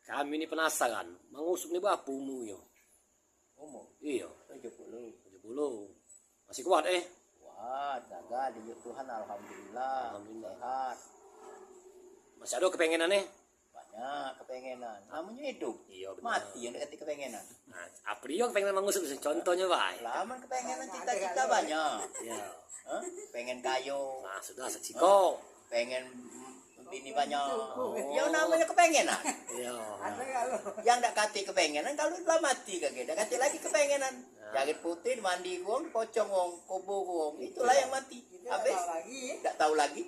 Kami ini penasaran, mengusuk nih berapa umurnya? Umur Iya, 70. 70. Masih kuat Wah, jaga di Tuhan alhamdulillah. Alhamdulillah. Sehat. Masih ada kepengenan nih? Banyak kepengenan. Namanya hidup. Iya, benar. Mati yang dekati kepengenan. Nah, apa dia kepengenan mengusuk? Contohnya, Pak. Lama kepengenan cita-cita banyak. Iya. Hah? Pengen kayu, Nah, sudah seciko. pengen bini banyak. Ya namanya kepengenan. Iya. Yang tak kati kepengenan kalau udah mati kagak. Tak kati lagi kepengenan. Jaket putih mandi gong, pocong gong, kubu gong. Itulah yang mati. Habis tak tahu lagi.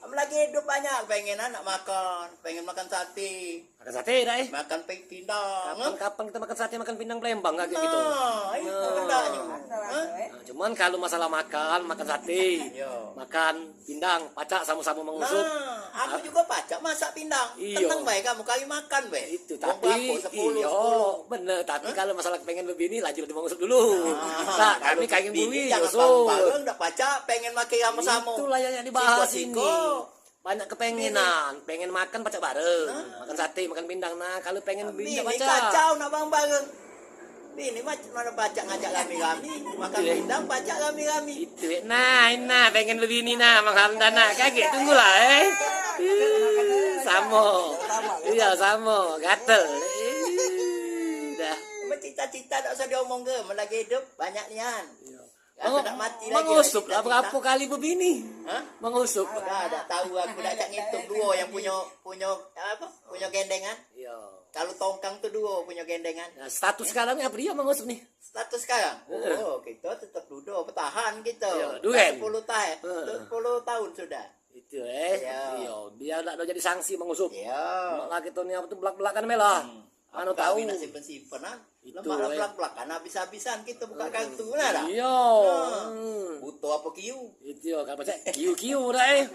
Lagi hidup banyak pengenan nak makan, pengen makan sate, Makan sate dah makan pindang. Kapan kita makan sate makan pindang Palembang kayak gitu? Nah, itu bedanya. Hah? Nah, cuman kalau masalah makan sate, Yo. makan pindang, pacak sama-sama mengusuk. Nah, aku juga pacak masak pindang. Iyo. Tenang baik kamu kali makan baik. Itu tapi 10. bener, tapi kalau masalah pengen lebih ini lanjut mengusuk dulu. Nah, kami kayak bui jangan usuk. bareng dak pacak pengen makan sama-sama. Itulah yang dibahas ini. Siko-siko. Banyak kepengenan, pengen makan pacak bareng, makan sate, makan pindang. Nah, kalau pengen Bini pindang pacak. kacau nak bang bareng. Bini mana pacak ngajak kami makan Iya. pindang pacak kami. Itu, nah, pengen lebih ini nah, Bang Hamdana, kaget tunggulah Samo, iya samo, gatel. Dah. Cita-cita tak usah diomong ke, melagi hidup banyak nian. Nak mati lagi. Mengusuk lah cita-cita. berapa kali begini? Hah? Mengusuk. Dah tahu aku dah cak ngitung dua yang punya apa? Punya gendengan. Iya. Kalau tongkang tuh dua punya gendengan. Nah, status sekarang apa dia mengusuk nih? Status sekarang, kita tetap duduk bertahan gitu. Iya, duren. 10 tahun, 10 tahun sudah. Itu Iya. Iya, biar tak ada jadi sanksi mengusuk. Iya. Lagi tuh nih apa tuh belak-belakan melah. Anu tahu. Kami nasib simpenan, Itu, lemah belak-belakan habis-habisan kita buka kartu nah dah. Iya. Butuh apa kiu? Itu kan baca kiu-kiu dah